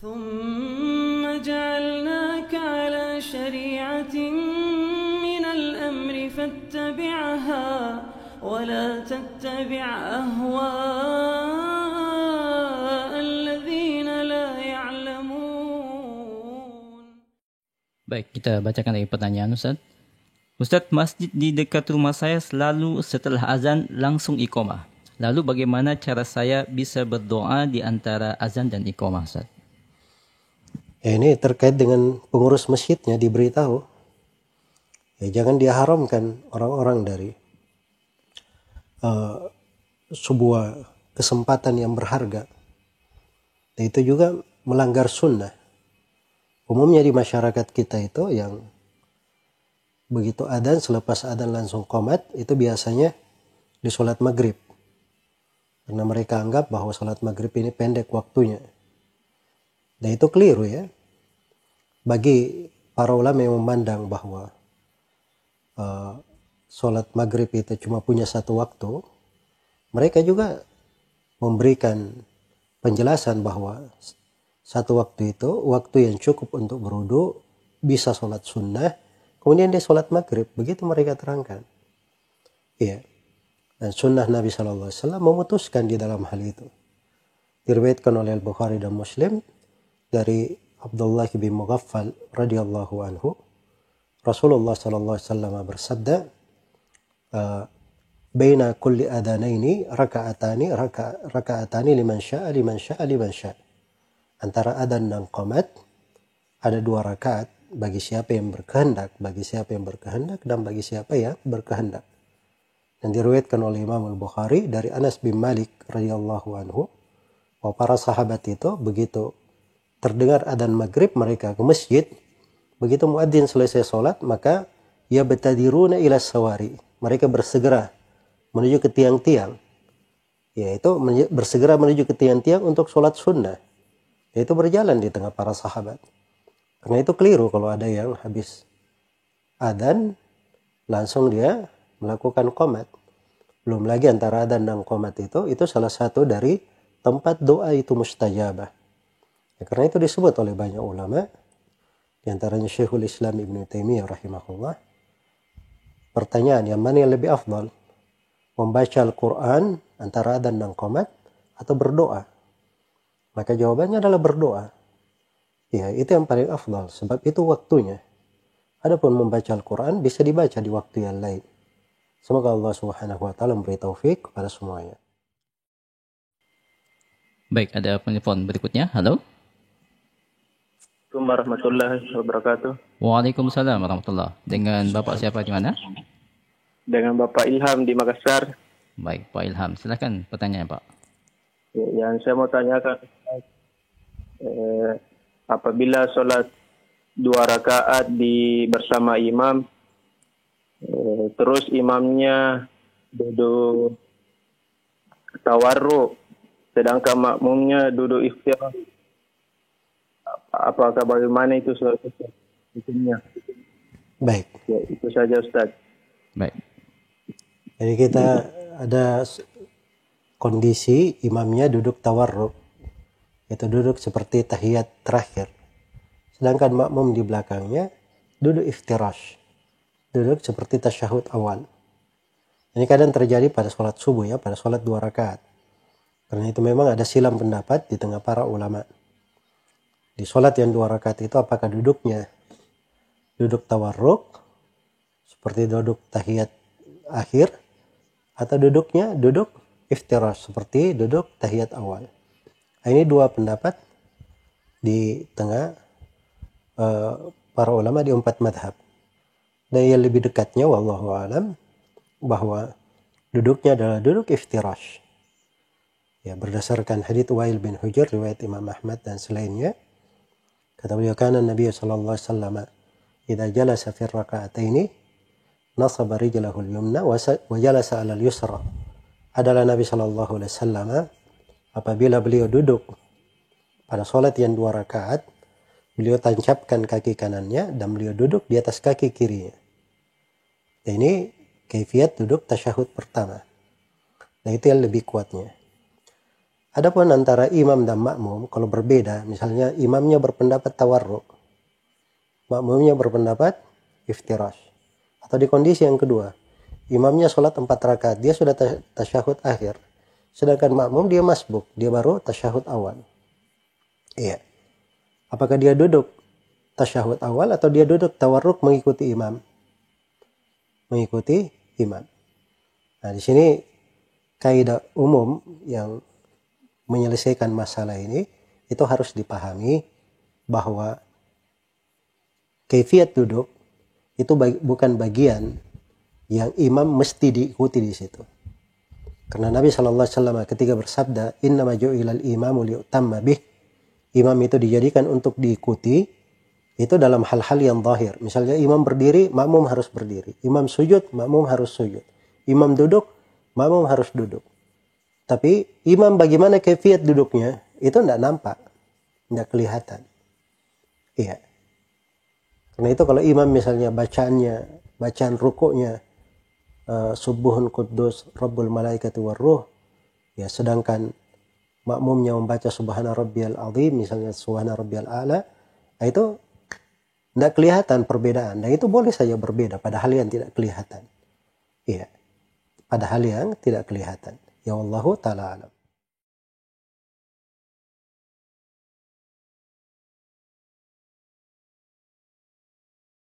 ثم جعلناك على شريعة من الأمر فاتبعها ولا تتبع أهواء الذين لا يعلمون. Baik, kita bacakan lagi pertanyaan Ustaz. Ustaz, masjid di dekat rumah saya selalu setelah azan langsung iqamah. Lalu bagaimana cara saya bisa berdoa di antara azan dan iqamah, Ustaz? Ini terkait dengan pengurus masjidnya diberitahu. Jangan diharamkan orang-orang dari sebuah kesempatan yang berharga. Dan itu juga melanggar sunnah. Umumnya di masyarakat kita itu yang begitu adzan, selepas adzan langsung qomat, itu biasanya di sholat maghrib. Karena mereka anggap bahwa sholat maghrib ini pendek waktunya. Dan itu keliru ya. Bagi para ulama yang memandang bahwa sholat maghrib itu cuma punya satu waktu, mereka juga memberikan penjelasan bahwa satu waktu itu waktu yang cukup untuk berwudu, bisa sholat sunnah, kemudian dia sholat maghrib. Begitu mereka terangkan. Iya. Dan sunnah Nabi SAW memutuskan di dalam hal itu. Diriwayatkan oleh Al-Bukhari dan Muslim dari Abdullah bin Mughaffal radhiyallahu anhu, Rasulullah SAW bersabda, baina kulli adanaini raka'atani liman syaa. Antara adzan dan qamat ada 2 rakaat bagi siapa yang berkehendak, dan bagi siapa yang berkehendak. Dan diriwayatkan oleh Imam Al-Bukhari dari Anas bin Malik radhiyallahu anhu, bahwa para sahabat itu begitu terdengar adzan maghrib mereka ke masjid, begitu muadzin selesai sholat maka ya batadiruna ila sawari, mereka bersegera menuju ke tiang-tiang, yaitu bersegera menuju ke tiang-tiang untuk sholat sunnah, yaitu berjalan di tengah para sahabat. Karena itu keliru kalau ada yang habis adzan langsung dia melakukan qomat. Belum lagi antara adzan dan qomat itu salah satu dari tempat doa itu mustajabah. Karena itu disebut oleh banyak ulama, di antaranya Syekhul Islam Ibn Taimiyah rahimahullah. Pertanyaan, yang mana yang lebih afdal? Membaca Al-Quran antara adzan dan qomat atau berdoa? Maka jawabannya adalah berdoa. Ya, itu yang paling afdal, sebab itu waktunya. Adapun membaca Al-Quran bisa dibaca di waktu yang lain. Semoga Allah Subhanahu wa taala memberi taufik kepada semuanya. Baik, ada penelpon berikutnya. Halo. Assalamualaikum warahmatullahi wabarakatuh. Waalaikumsalam warahmatullahi. Dengan Bapak siapa di mana? Dengan Bapak Ilham di Makassar. Baik, Pak Ilham. Silakan pertanyaan, Pak. Yang saya mau tanyakan, apabila sholat 2 rakaat bersama imam, terus imamnya duduk tawarruk, sedangkan makmumnya duduk iftirash, apakah bagaimana itu hukumnya? Baik. Ya, itu saja Ustaz. Baik. Jadi kita ada kondisi imamnya duduk tawarruk, itu duduk seperti tahiyat terakhir, sedangkan makmum di belakangnya duduk iftirash, duduk seperti tasyahud awal. Ini kadang terjadi pada sholat subuh ya, pada sholat 2 rakaat. Karena itu memang ada silang pendapat di tengah para ulama. Di sholat yang 2 rakaat itu apakah duduknya duduk tawarruk seperti duduk tahiyat akhir, atau duduknya duduk iftirash seperti duduk tahiyat awal. Ini 2 pendapat di tengah para ulama di 4 madhab. Dan yang lebih dekatnya wallahu alam bahwa duduknya adalah duduk iftirash. Ya, berdasarkan hadits Wa'il bin Hujr riwayat Imam Ahmad dan selainnya, kata beliau, kana Nabi sallallahu alaihi wasallam idza jalasa fi raka'ataini nasaba rijlahu al-yumna wa jalasa 'ala al-yusra. Adalah Nabi sallallahu alaihi wasallam apabila beliau duduk pada salat yang 2 rakaat, beliau tancapkan kaki kanannya dan beliau duduk di atas kaki kirinya. Dan ini kaifiat duduk tasyahud pertama. Nah, itu yang lebih kuatnya. Adapun antara imam dan makmum kalau berbeda, misalnya imamnya berpendapat tawarruk, makmumnya berpendapat iftirash. Atau di kondisi yang kedua, imamnya sholat 4 rakaat, dia sudah tasyahud akhir, sedangkan makmum dia masbuk, dia baru tasyahud awal. Iya. Apakah dia duduk tasyahud awal atau dia duduk tawarruk mengikuti imam? Mengikuti imam. Nah, di sini kaidah umum yang menyelesaikan masalah ini itu harus dipahami bahwa kaifiat duduk itu bukan bagian yang imam mesti diikuti di situ. Karena Nabi SAW ketika bersabda, "Innama ju'ilal imamu liutamma bih," imam itu dijadikan untuk diikuti, itu dalam hal-hal yang zahir. Misalnya imam berdiri, makmum harus berdiri. Imam sujud, makmum harus sujud. Imam duduk, makmum harus duduk. Tapi imam bagaimana kaifiat duduknya, itu tidak nampak, tidak kelihatan. Iya. Karena itu kalau imam misalnya bacaan rukuknya, Subuhun Quddus Rabbul Malaikati Warruh, ya, sedangkan makmumnya membaca Subhana Rabbiyal Azim, misalnya Subhana Rabbiyal A'la, itu tidak kelihatan perbedaan. Dan itu boleh saja berbeda pada hal yang tidak kelihatan. Iya. Pada hal yang tidak kelihatan. Ya Wallahu ta'ala alam.